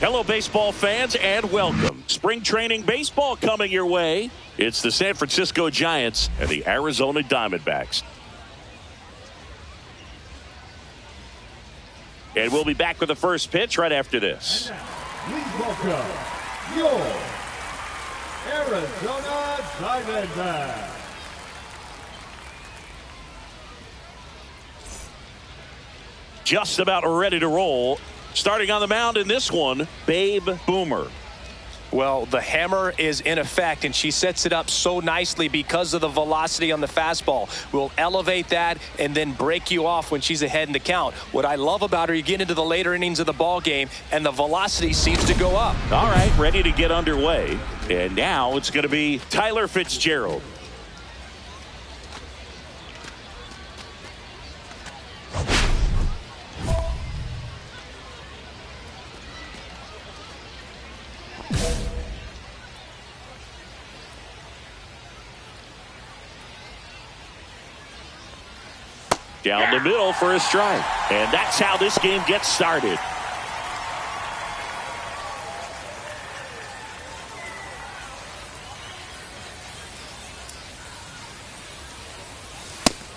Hello, baseball fans, and welcome. Spring training baseball coming your way. It's the San Francisco Giants and the Arizona Diamondbacks. And we'll be back with the first pitch right after this. Please welcome your Arizona Diamondbacks. Just about ready to roll. Starting on the mound in this one, Babe Boomer. Well, the hammer is in effect, and she sets it up so nicely because of the velocity on the fastball. Will elevate that and then break you off when she's ahead in the count. What I love about her, you get into the later innings of the ball game, and the velocity seems to go up. All right, ready to get underway. And now it's going to be Tyler Fitzgerald. Down the middle for a strike. And that's how this game gets started.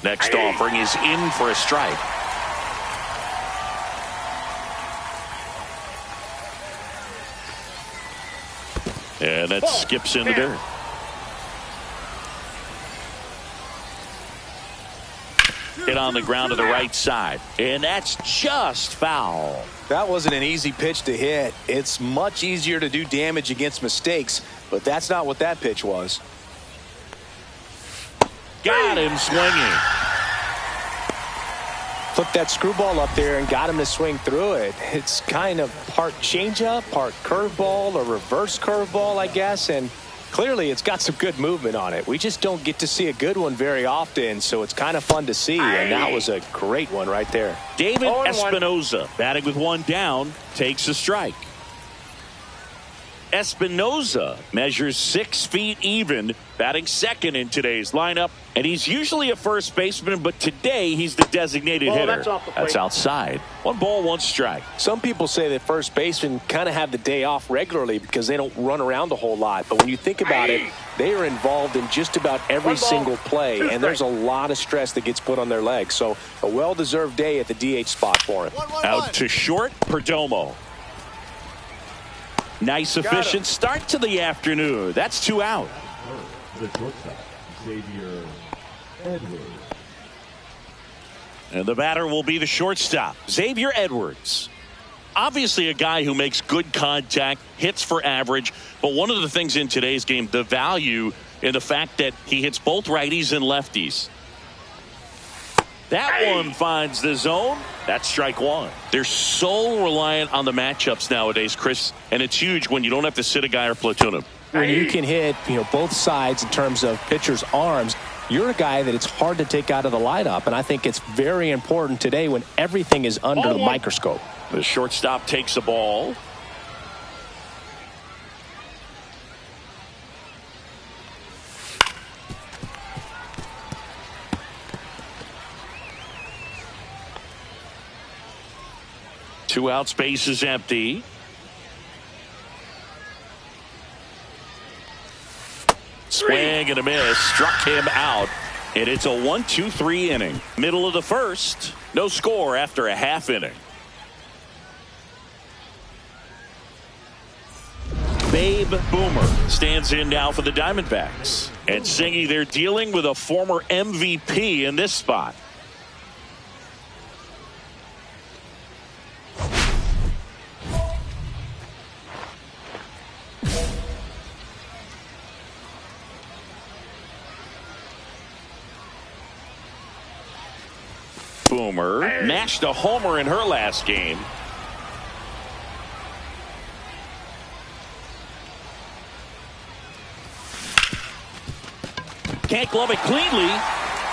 Next offering is in for a strike. And that skips in the dirt. Hit on the ground to the right side, and that's just foul. That wasn't an easy pitch to hit. It's much easier to do damage against mistakes, but that's not what that pitch was. Got him swinging. Took that screwball up there and got him to swing through it. It's kind of part changeup, part curveball, or reverse curveball, I guess, and clearly it's got some good movement on it. We just don't get to see a good one very often, so it's kind of fun to see, and that was a great one right there. David Espinoza, batting with one down, takes a strike. Espinoza measures 6 feet even, batting second in today's lineup, and he's usually a first baseman, but today he's the designated hitter. That's outside. 1 ball, 1 strike. Some people say that first basemen kind of have the day off regularly because they don't run around a whole lot, but when you think about it, they are involved in just about every single play, and there's a lot of stress that gets put on their legs, so a well-deserved day at the DH spot for him. Out to short, Perdomo. Nice efficient start to the afternoon. That's 2 out. The shortstop, Xavier Edwards. And the batter will be the shortstop, Xavier Edwards. Obviously a guy who makes good contact, hits for average, but one of the things in today's game, the value in the fact that he hits both righties and lefties. That one finds the zone. That's strike 1. They're so reliant on the matchups nowadays, Chris, and it's huge when you don't have to sit a guy or platoon him. When you can hit, both sides in terms of pitchers' arms, you're a guy that it's hard to take out of the lineup, and I think it's very important today when everything is under the microscope. The shortstop takes the ball. Two out, space is empty. Swing and a miss, struck him out, and it's a 1-2-3 inning. Middle of the first, no score after a half inning. Babe Boomer stands in now for the Diamondbacks, and Singy, they're dealing with a former MVP in this spot. Boomer mashed a homer in her last game. Can't glove it cleanly.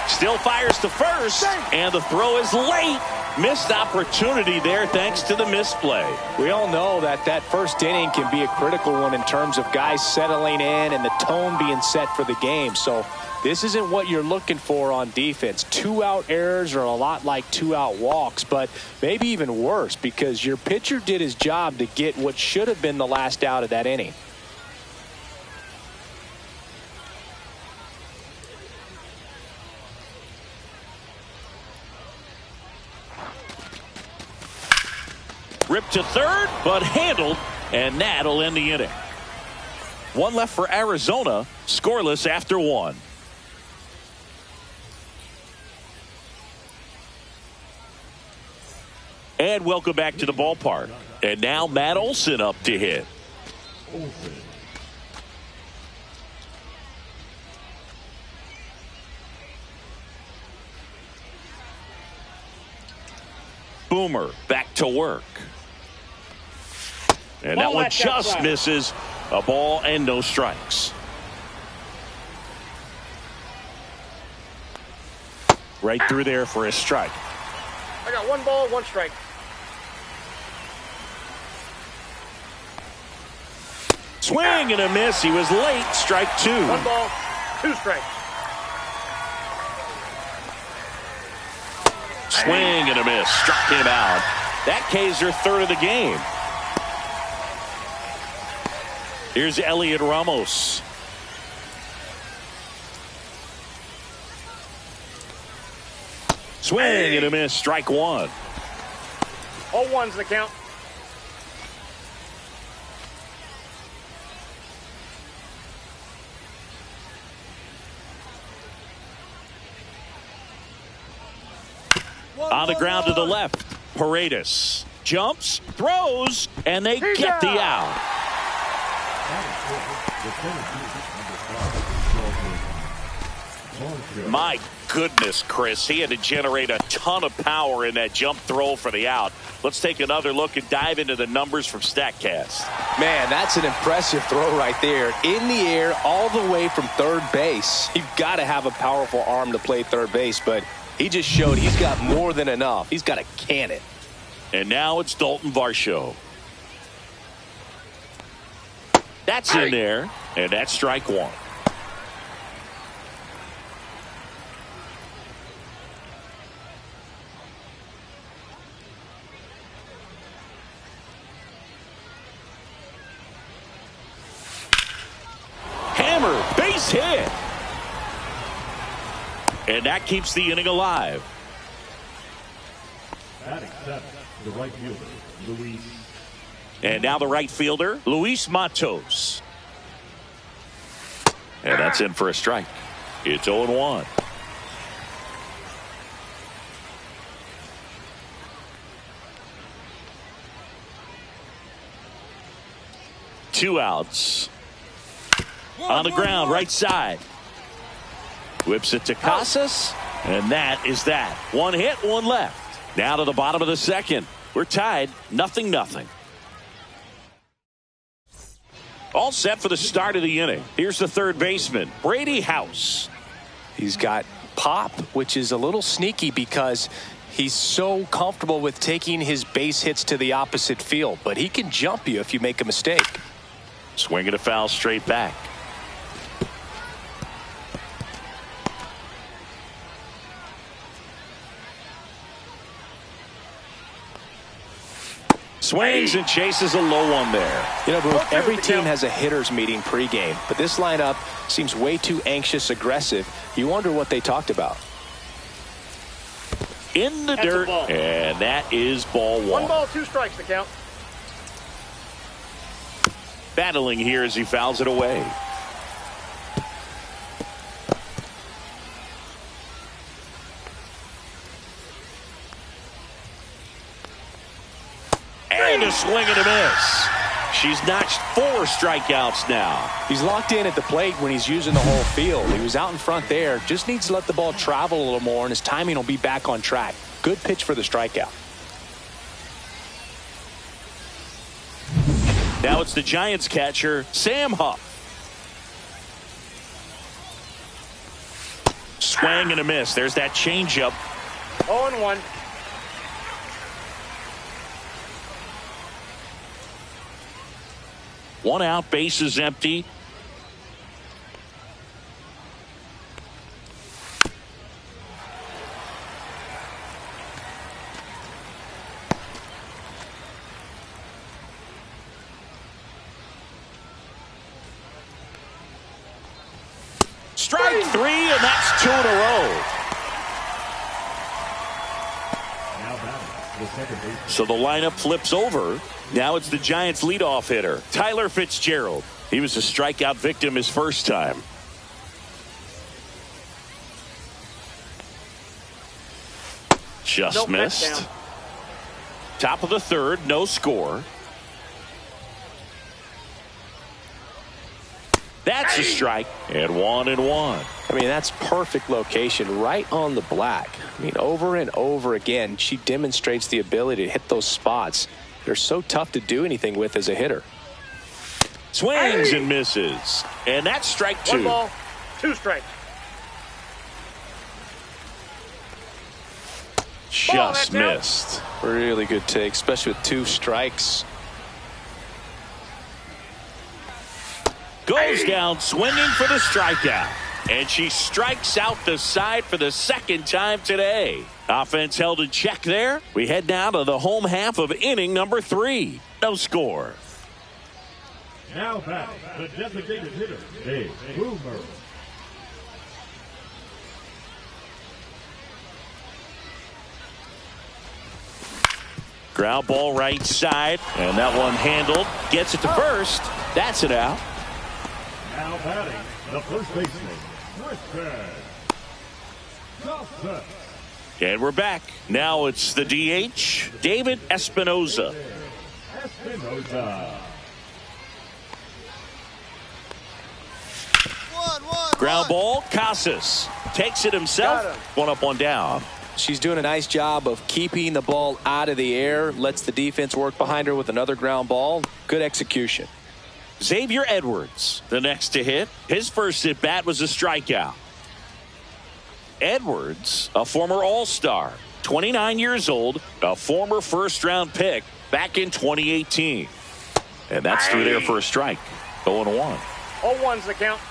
Still fires to first, and the throw is late. Missed opportunity there thanks to the misplay. We all know that first inning can be a critical one in terms of guys settling in and the tone being set for the game. So this isn't what you're looking for on defense. 2-out errors are a lot like 2-out walks, but maybe even worse because your pitcher did his job to get what should have been the last out of that inning. Ripped to third, but handled, and that'll end the inning. One left for Arizona, scoreless after one. And welcome back to the ballpark. And now Matt Olson up to hit. Olson. Boomer back to work. And that one just misses. A ball and no strikes. Right through there for a strike. I got 1 ball, 1 strike. Swing and a miss. He was late. Strike 2. 1 ball, 2 strikes. Swing and a miss. Struck him out. That K's their third of the game. Here's Elliot Ramos. Swing and a miss. Strike 1. All ones the count. On the ground to the left. Paredes jumps, throws, and they get the out. My goodness, Chris. He had to generate a ton of power in that jump throw for the out. Let's take another look and dive into the numbers from StatCast. Man, that's an impressive throw right there. In the air, all the way from third base. You've got to have a powerful arm to play third base, but he just showed he's got more than enough. He's got a cannon. And now it's Dalton Varsho. That's in there, and that's strike 1. Hammer, base hit. And that keeps the inning alive. Batting 7, the right fielder, Luis. And now the right fielder, Luis Matos. And that's in for a strike. It's 0-1. Two outs. On the ground, right side. Whips it to Casas, and that is that. 1 hit, 1 left. Now to the bottom of the second. We're tied, 0-0. All set for the start of the inning. Here's the third baseman, Brady House. He's got pop, which is a little sneaky because he's so comfortable with taking his base hits to the opposite field, but he can jump you if you make a mistake. Swinging a foul straight back. Swings and chases a low one there. You know, Bruce, every team has a hitters meeting pregame, but this lineup seems way too anxious, aggressive. You wonder what they talked about. In the dirt, and that is ball 1. 1 ball, 2 strikes to count. Battling here as he fouls it away. And a swing and a miss. She's notched 4 strikeouts now. He's locked in at the plate when he's using the whole field. He was out in front there. Just needs to let the ball travel a little more, and his timing will be back on track. Good pitch for the strikeout. Now it's the Giants catcher, Sam Huff. Swing and a miss. There's that changeup. 0-1. One out, base is empty. Strike three, and that's 2 in a row. So the lineup flips over. Now it's the Giants' leadoff hitter, Tyler Fitzgerald. He was a strikeout victim his first time. Just missed. Top of the third, no score. That's a strike, and 1-1. I mean, that's perfect location, right on the black. I mean, over and over again, she demonstrates the ability to hit those spots. They're so tough to do anything with as a hitter. Swings and misses, and that's strike 2. 1 ball, 2 strikes. Just missed. Really good take, especially with 2 strikes. Goes down swinging for the strikeout. And she strikes out the side for the second time today. Offense held in check there. We head now to the home half of inning number 3. No score. Now back, the designated hitter, Dave Boomer. Ground ball right side. And that one handled. Gets it to first. That's it out. Now batting, the first baseman, Christian. And we're back. Now it's the DH, David Espinoza. Ground ball, Casas takes it himself. 1 up, 1 down. She's doing a nice job of keeping the ball out of the air, lets the defense work behind her with another ground ball. Good execution. Xavier Edwards, the next to hit. His first at bat was a strikeout. Edwards, a former All-Star, 29 years old, a former first-round pick back in 2018. And that's through there for a strike. 0-1. 0-1's the count.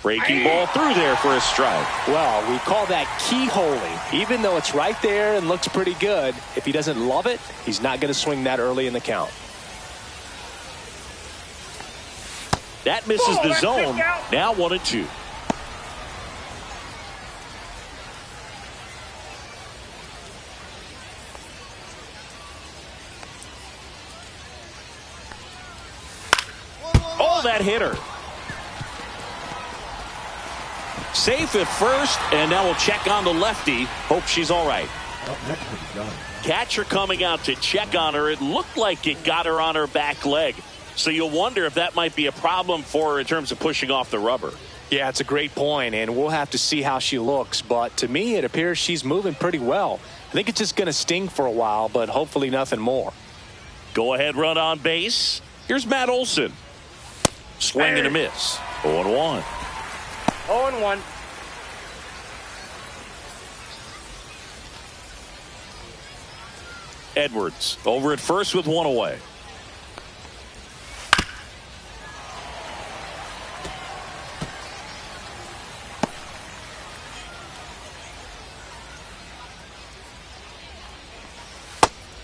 Breaking ball through there for a strike. Well, we call that keyholing. Even though it's right there and looks pretty good, if he doesn't love it, he's not going to swing that early in the count. That misses the zone. Now 1-2. Oh, that hitter. Safe at first, and now we'll check on the lefty. Hope she's all right. Catcher coming out to check on her. It looked like it got her on her back leg. So you'll wonder if that might be a problem for her in terms of pushing off the rubber. Yeah, it's a great point, and we'll have to see how she looks. But to me, it appears she's moving pretty well. I think it's just going to sting for a while, but hopefully nothing more. Go ahead, run on base. Here's Matt Olson. Swing and a miss. 0-1. 0-1. Edwards over at first with 1 away.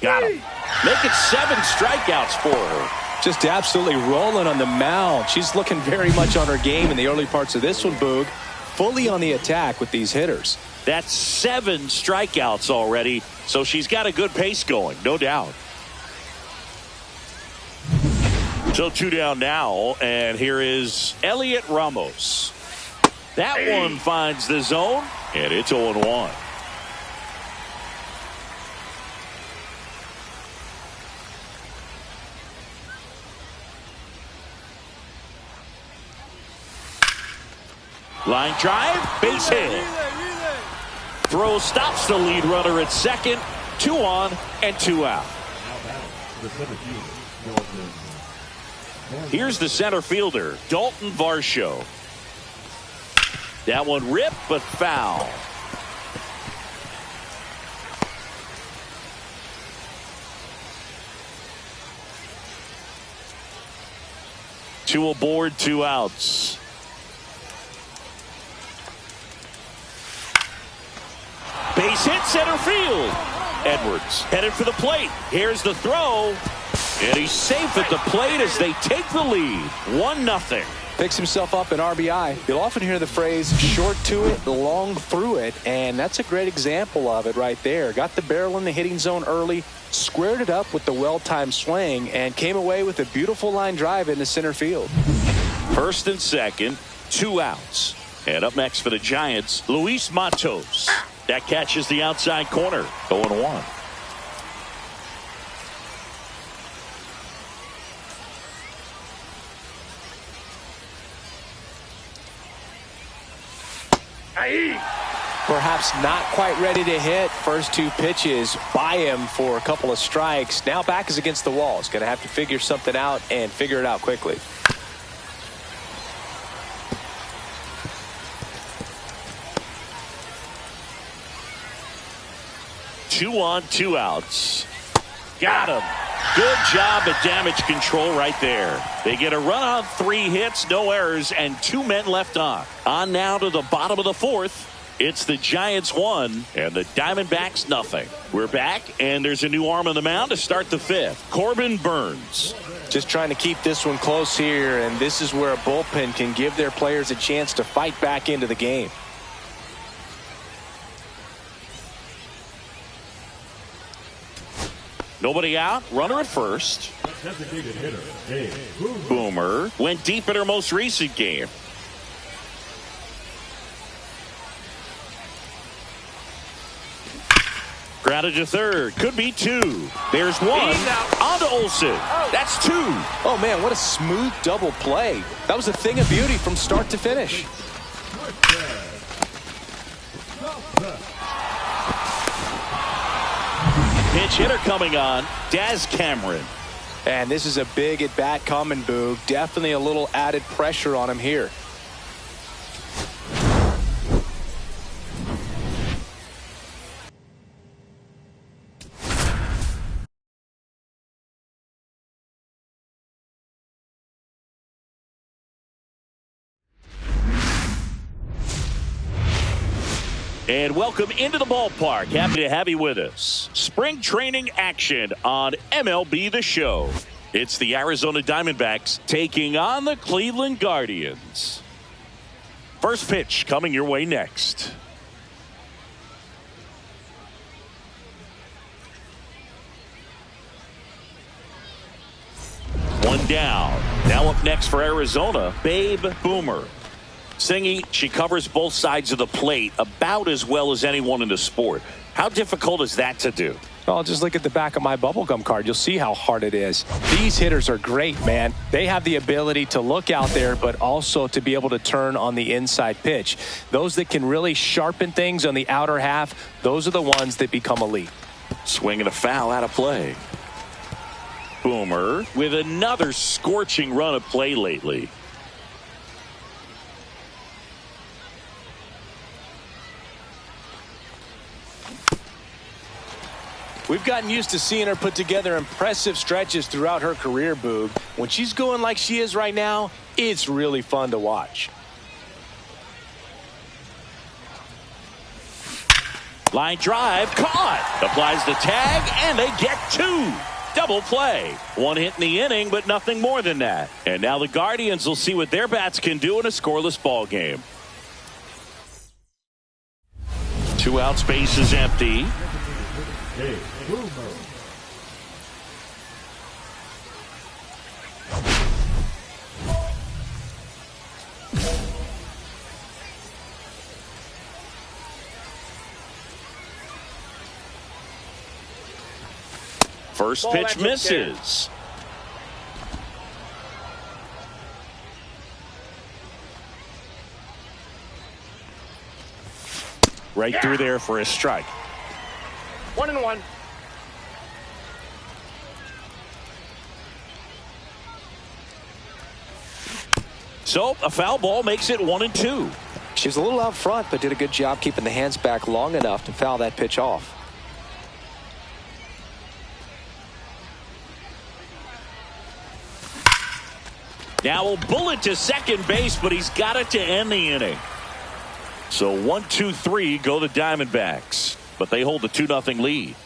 Got him. Make it 7 strikeouts for her. Just absolutely rolling on the mound. She's looking very much on her game in the early parts of this one, Boog. Fully on the attack with these hitters. That's 7 strikeouts already, so she's got a good pace going, no doubt. So 2 down now, and here is Elliot Ramos. That one finds the zone, and it's 0-1. Line drive, base hit. Throw stops the lead runner at second. 2 on and 2 out. Here's the center fielder, Dalton Varsho. That one ripped, but foul. Two aboard, 2 outs. Base hit center field. Edwards headed for the plate. Here's the throw. And he's safe at the plate as they take the lead. 1-0. Picks himself up an RBI. You'll often hear the phrase short to it, long through it, and that's a great example of it right there. Got the barrel in the hitting zone early, squared it up with the well-timed swing, and came away with a beautiful line drive into center field. First and second, 2 outs. And up next for the Giants, Luis Matos. That catches the outside corner. 0-1. Perhaps not quite ready to hit. First 2 pitches by him for a couple of strikes. Now back is against the wall. He's going to have to figure something out and figure it out quickly. Two on, 2 outs. Got him. Good job at damage control right there. They get a run on 3 hits, no errors, and 2 men left on. On now to the bottom of the 4th. It's the Giants 1 and the Diamondbacks 0. We're back, and there's a new arm on the mound to start the 5th. Corbin Burns. Just trying to keep this one close here, and this is where a bullpen can give their players a chance to fight back into the game. Nobody out. Runner at first. Designated hitter, Dave Boomer went deep in her most recent game. Grounded to third. Could be 2. There's 1. On to Olsen. That's 2. Oh, man, what a smooth double play. That was a thing of beauty from start to finish. Pitch hitter coming on. Daz Cameron. And this is a big at-bat coming, Boog. Definitely a little added pressure on him here. And welcome into the ballpark. Happy to have you with us. Spring training action on MLB The Show. It's the Arizona Diamondbacks taking on the Cleveland Guardians. First pitch coming your way next. One down. Now up next for Arizona, Babe Boomer. Singy, she covers both sides of the plate about as well as anyone in the sport. How difficult is that to do? Well, just look at the back of my bubblegum card. You'll see how hard it is. These hitters are great, man. They have the ability to look out there, but also to be able to turn on the inside pitch. Those that can really sharpen things on the outer half, those are the ones that become elite. Swing and a foul out of play. Boomer with another scorching run of play lately. We've gotten used to seeing her put together impressive stretches throughout her career, Boog. When she's going like she is right now, it's really fun to watch. Line drive caught. Applies the tag, and they get 2. Double play. 1 hit in the inning, but nothing more than that. And now the Guardians will see what their bats can do in a scoreless ball game. 2 outs, base is empty. First pitch misses. Right through there for a strike. 1-1. So a foul ball makes it 1-2. She was a little out front, but did a good job keeping the hands back long enough to foul that pitch off. Now a bullet to second base, but he's got it to end the inning. So 1-2-3 go the Diamondbacks, but they hold the 2-0 lead.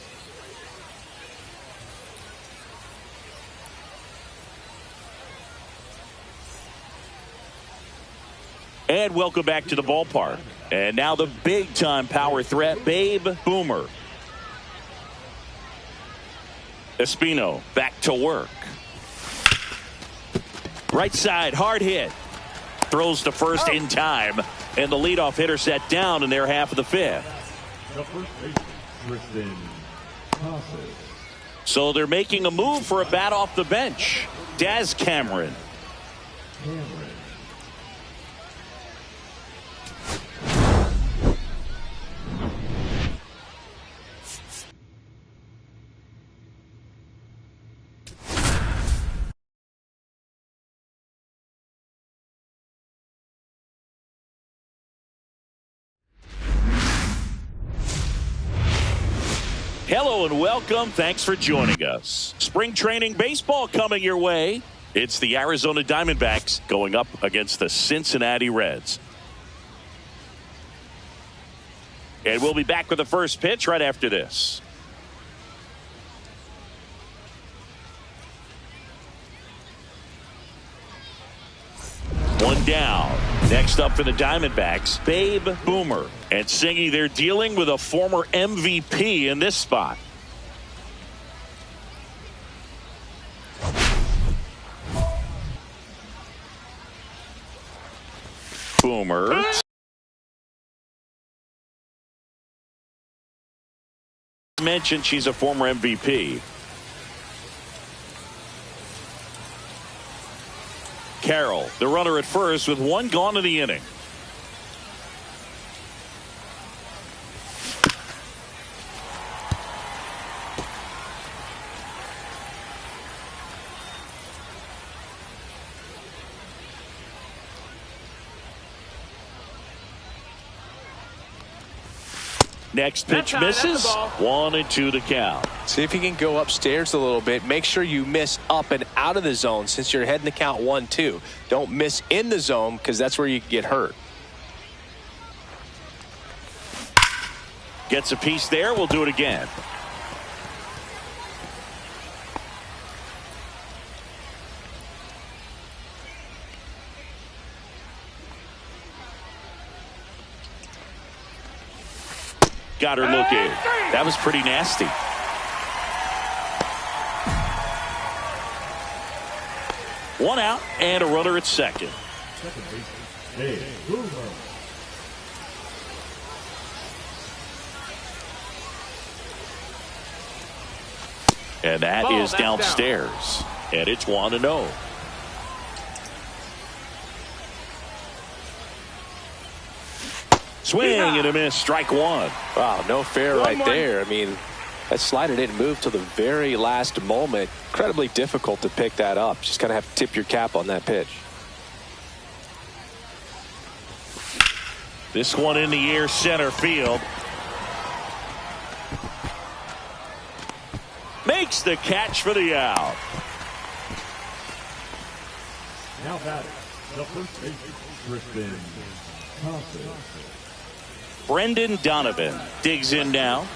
And welcome back to the ballpark. And now the big-time power threat, Babe Boomer. Espino back to work. Right side, hard hit. Throws to first in time. And the leadoff hitter set down in their half of the fifth. The first baseman, Tristan Casas. So they're making a move for a bat off the bench. Daz Cameron. Hello and welcome. Thanks for joining us. Spring training baseball coming your way. It's the Arizona Diamondbacks going up against the Cincinnati Reds. And we'll be back with the first pitch right after this. One down. Next up for the Diamondbacks, Babe Boomer. And Singy, they're dealing with a former MVP in this spot. Boomer. Mentioned she's a former MVP. Carroll, the runner at first with one gone in the inning. Next pitch misses. 1-2 to count. See if you can go upstairs a little bit. Make sure you miss up and out of the zone since you're heading to count 1-2. Don't miss in the zone because that's where you get hurt. Gets a piece there. We'll do it again. Got her looking. That was pretty nasty. One out and a runner at second. Second baseman, Babe Boomer. And that is downstairs. And it's 1-0. Swing and a miss. Strike one. Wow, no fair right there. I mean, that slider didn't move till the very last moment. Incredibly difficult to pick that up. Just kind of have to tip your cap on that pitch. This one in the air, center field. Makes the catch for the out. Now batting, the first baseman, Tristan Casas. Brendan Donovan digs in now.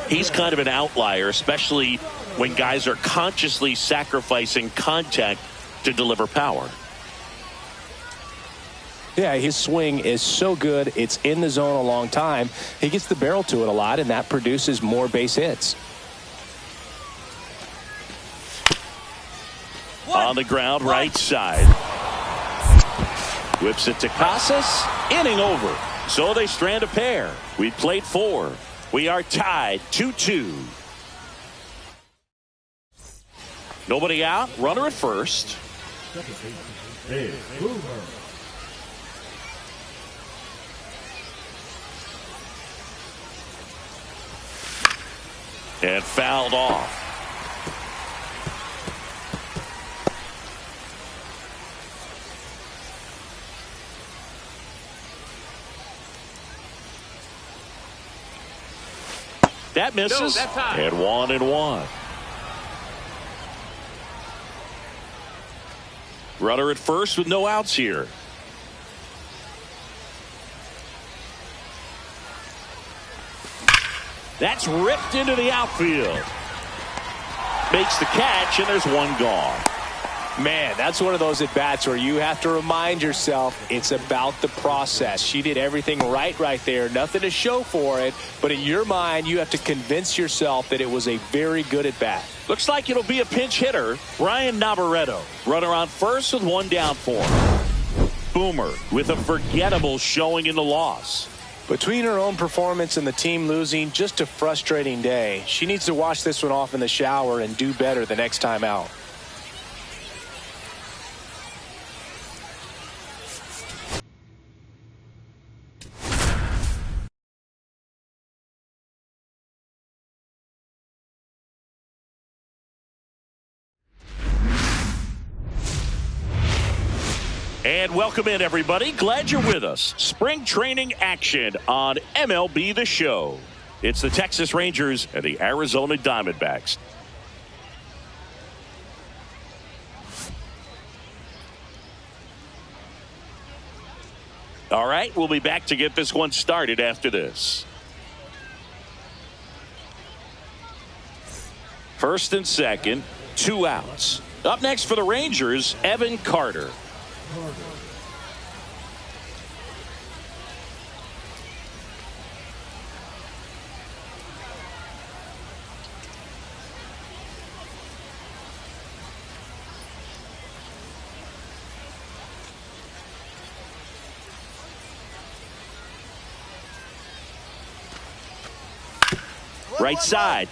He's kind of an outlier, especially when guys are consciously sacrificing contact to deliver power. Yeah, his swing is so good. It's in the zone a long time. He gets the barrel to it a lot, and that produces more base hits. On the ground, right side. Whips it to Casas. Inning over. So they strand a pair. We played 4. We are tied 2-2. Nobody out. Runner at first. Second baseman, Babe Boomer. And fouled off. That misses. And 1-1. Runner at first with no outs here. That's ripped into the outfield. Makes the catch, and there's one gone. Man, that's one of those at-bats where you have to remind yourself it's about the process. She did everything right there. Nothing to show for it. But in your mind, you have to convince yourself that it was a very good at-bat. Looks like it'll be a pinch hitter. Ryan Navarreto. Runner on first with one down for him. Boomer with a forgettable showing in the loss. Between her own performance and the team losing, just a frustrating day. She needs to wash this one off in the shower and do better the next time out. And welcome in, everybody. Glad you're with us. Spring training action on MLB The Show. It's the Texas Rangers and the Arizona Diamondbacks. All right, we'll be back to get this one started after this. First and second, 2 outs. Up next for the Rangers, Evan Carter. Right side.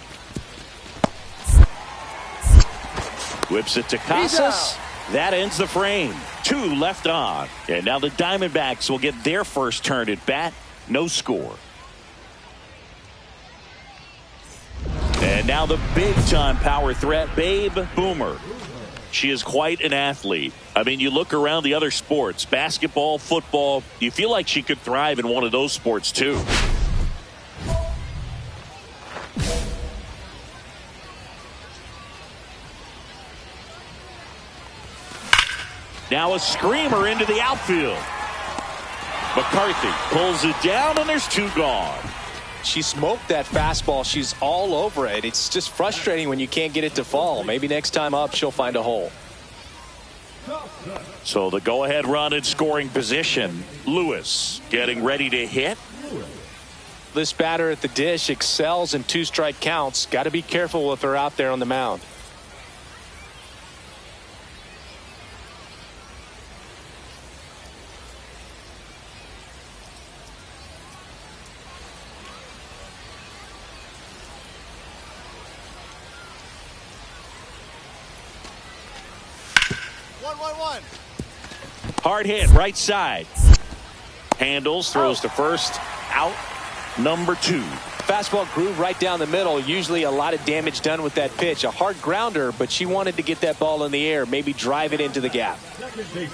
Whips it to Casas. That ends the frame. 2 left on. And now the Diamondbacks will get their first turn at bat. No score. And now the big-time power threat, Babe Boomer. She is quite an athlete. I mean, you look around the other sports, basketball, football, you feel like she could thrive in one of those sports too. Now a screamer into the outfield. McCarthy pulls it down, and there's 2 gone. She smoked that fastball. She's all over it. It's just frustrating when you can't get it to fall. Maybe next time up, she'll find a hole. So the go-ahead run in scoring position. Lewis getting ready to hit. This batter at the dish excels in 2-strike counts. Got to be careful with her out there on the mound. Hard hit, right side. Handles, throws to first. Out, number 2. Fastball groove right down the middle. Usually a lot of damage done with that pitch. A hard grounder, but she wanted to get that ball in the air, maybe drive it into the gap.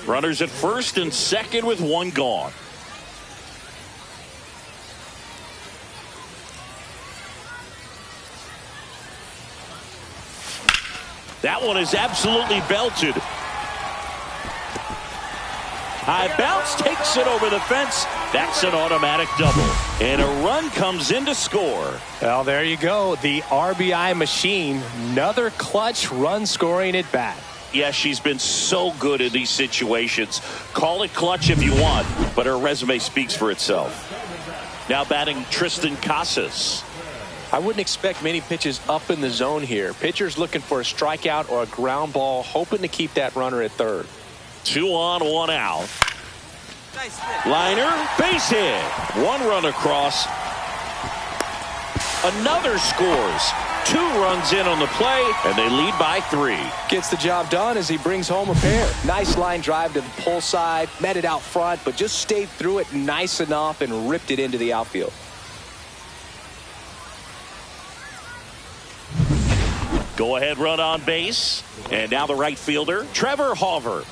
Runners at first and second with 1 gone. That one is absolutely belted. High bounce, takes it over the fence. That's an automatic double. And a run comes in to score. Well, there you go. The RBI machine. Another clutch run scoring at bat. Yeah, she's been so good in these situations. Call it clutch if you want, but her resume speaks for itself. Now batting Tristan Casas. I wouldn't expect many pitches up in the zone here. Pitcher's looking for a strikeout or a ground ball, hoping to keep that runner at third. 2 on, 1 out. Liner, base hit. 1 run across. Another scores. 2 runs in on the play, and they lead by 3. Gets the job done as he brings home a pair. Nice line drive to the pull side, met it out front, but just stayed through it nice enough and ripped it into the outfield. Go ahead run on base. And now the right fielder, Trevor Hauver.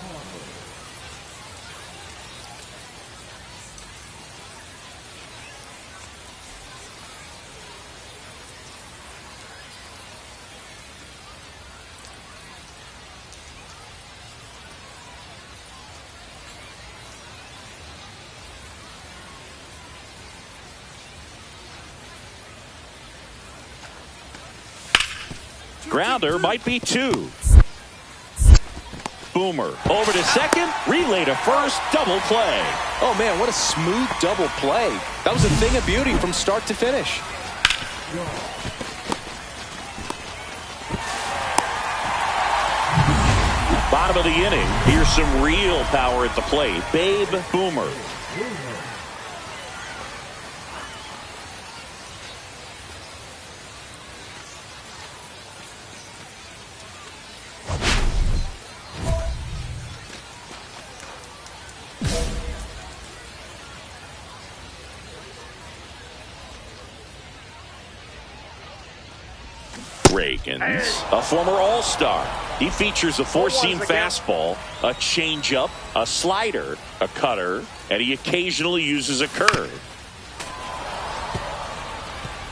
Grounder might be 2. Boomer over to second, relay to first, double play. Oh man, what a smooth double play. That was a thing of beauty from start to finish. Bottom of the inning. Here's some real power at the plate. Babe Boomer. Reagans, a former All-Star. He features a 4-seam fastball, a changeup, a slider, a cutter, and he occasionally uses a curve.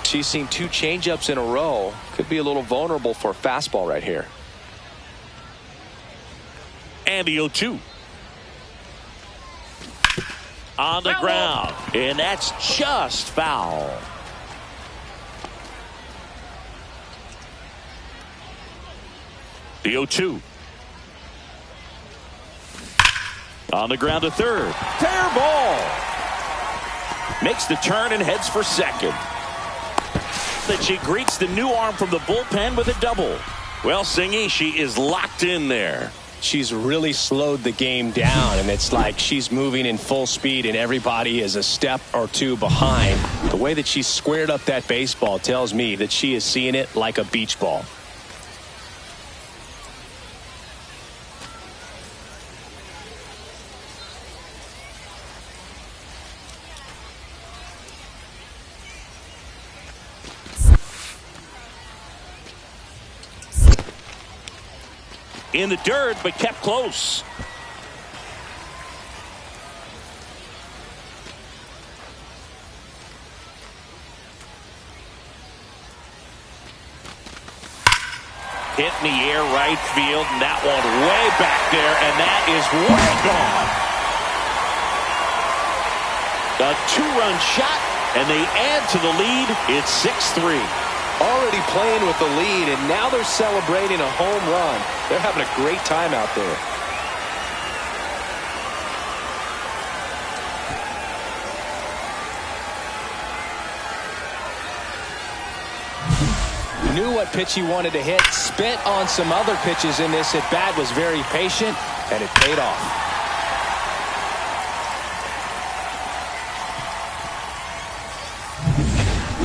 She's seen 2 changeups in a row. Could be a little vulnerable for a fastball right here. And the 0-2. On the ground, and that's just foul. The 0-2. On the ground to third. Fair ball. Makes the turn and heads for second. That she greets the new arm from the bullpen with a double. Well, Singy, she is locked in there. She's really slowed the game down, and it's like she's moving in full speed and everybody is a step or 2 behind. The way that she squared up that baseball tells me that she is seeing it like a beach ball. In the dirt, but kept close. Hit in the air right field, and that one way back there, and that is way gone. A 2-run shot, and they add to the lead. It's 6-3. Already playing with the lead, and now they're celebrating a home run. They're having a great time out there. Knew what pitch he wanted to hit, spent on some other pitches in this at bat, was very patient, and it paid off.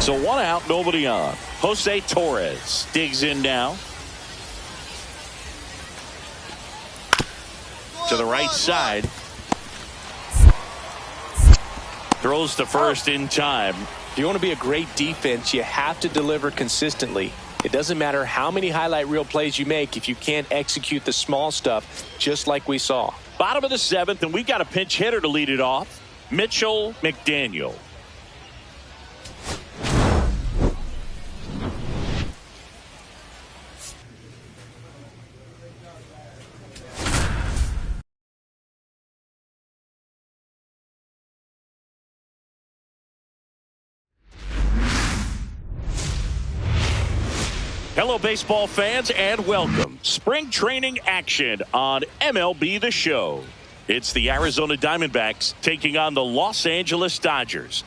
So 1 out, nobody on. Jose Torres digs in now. To the right side. Throws to first in time. If you want to be a great defense, you have to deliver consistently. It doesn't matter how many highlight reel plays you make if you can't execute the small stuff, just like we saw. Bottom of the 7th, and we've got a pinch hitter to lead it off. Mitchell McDaniel. Hello, baseball fans, and welcome. Spring training action on MLB The Show. It's the Arizona Diamondbacks taking on the Los Angeles Dodgers.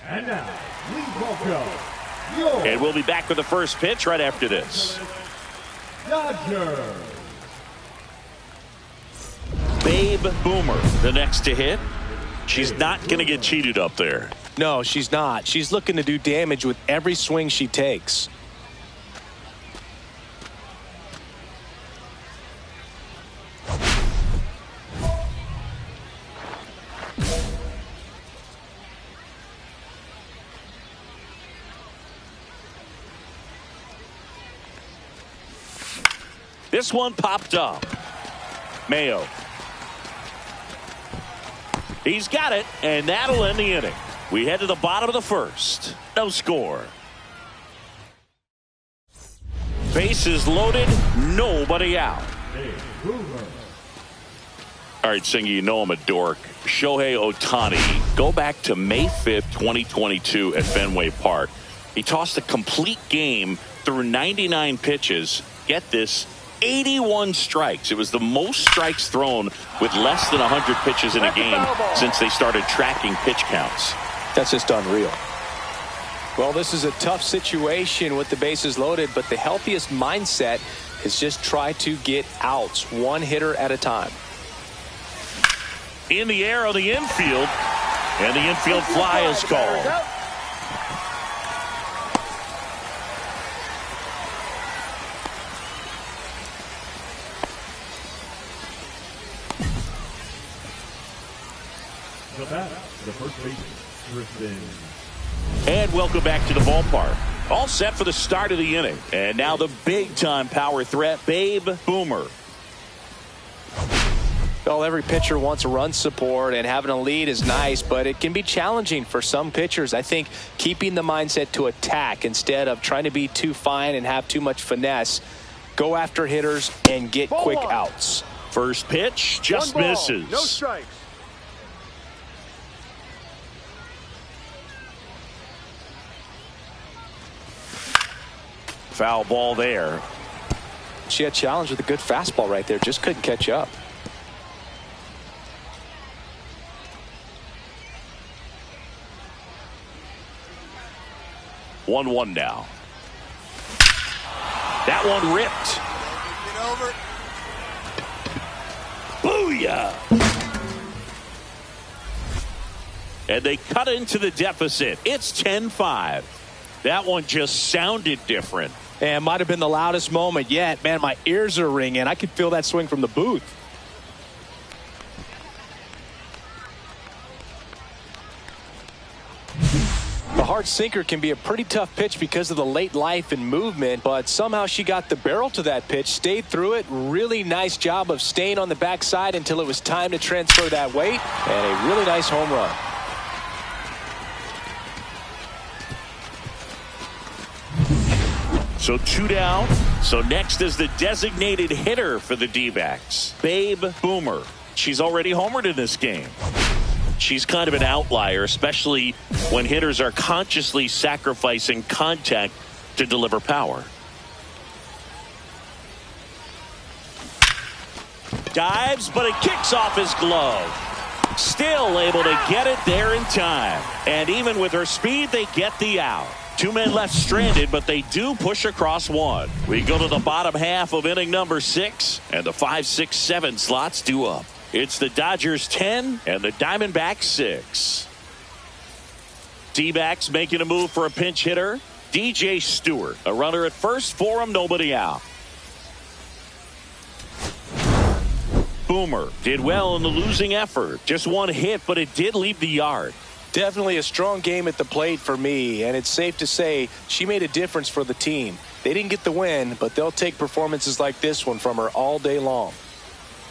And now, please welcome And we'll be back with the first pitch right after this. Dodgers. Babe Boomer, the next to hit. She's not going to get cheated up there. No, she's not. She's looking to do damage with every swing she takes. This one popped up. Mayo. He's got it, and that'll end the inning. We head to the bottom of the first. No score. Bases loaded, nobody out. All right, Singy, you know I'm a dork. Shohei Ohtani, go back to May 5th, 2022 at Fenway Park. He tossed a complete game through 99 pitches. Get this, 81 strikes. It was the most strikes thrown with less than 100 pitches in a game since they started tracking pitch counts. That's just unreal. Well, this is a tough situation with the bases loaded, but the healthiest mindset is just try to get outs, one hitter at a time. In the air on the infield, and the infield fly is called. The bat, the first baseman, Tristan. And welcome back to the ballpark. All set for the start of the inning. And now the big-time power threat, Babe Boomer. Well, every pitcher wants run support, and having a lead is nice, but it can be challenging for some pitchers. I think keeping the mindset to attack instead of trying to be too fine and have too much finesse. Go after hitters and get quick outs. First pitch just misses. No strikes. Foul ball there. She had challenged with a good fastball right there, just couldn't catch up. One now. That one ripped. Booyah! And they cut into the deficit. It's 10-5. That one just sounded different. And might have been the loudest moment yet. Man, my ears are ringing. I could feel that swing from the booth. The hard sinker can be a pretty tough pitch because of the late life and movement, but somehow she got the barrel to that pitch, stayed through it. Really nice job of staying on the backside until it was time to transfer that weight, and a really nice home run. So 2 down. So next is the designated hitter for the D-backs, Babe Boomer. She's already homered in this game. She's kind of an outlier, especially when hitters are consciously sacrificing contact to deliver power. Dives, but it kicks off his glove. Still able to get it there in time. And even with her speed, they get the out. 2 men left stranded, but they do push across one. We go to the bottom half of inning number 6, and the 5, 6, 7 slots due up. It's the Dodgers 10 and the Diamondbacks 6. D-backs making a move for a pinch hitter. DJ Stewart, a runner at first for him, nobody out. Boomer did well in the losing effort. Just one hit, but it did leave the yard. Definitely a strong game at the plate for me, and it's safe to say she made a difference for the team. They didn't get the win, but they'll take performances like this one from her all day long.